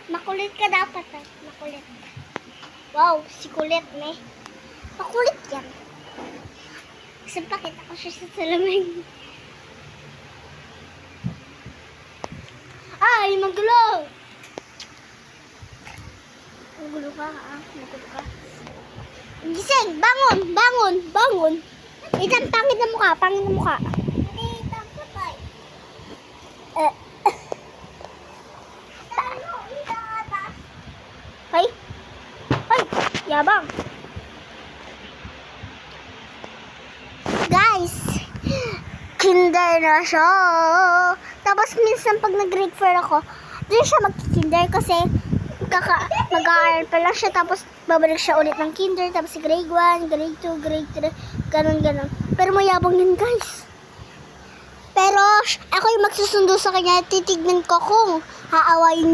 Makulit ka dapat makulit. Wow, si kulit ne. Makulit yan. Kasi pakita ko siya sa salamin. Ay, magulo! Magulo ka, magulo ka. Gising! Bangon! Bangon! Bangon! Itan, pangit na mukha, pangit na mukha. Hay! Hay! Yabang! Guys! Kinder na siya! Tapos minsan pag nag-grade 4 ako, doon siya mag-kinder kasi mag-aaral pa lang siya, tapos babalik siya ulit ng kinder, tapos grade 1, grade 2, grade 3, ganun. Pero mayabang yun, guys. Pero ako yung magsusundo sa kanya, titignan ko kung haawayin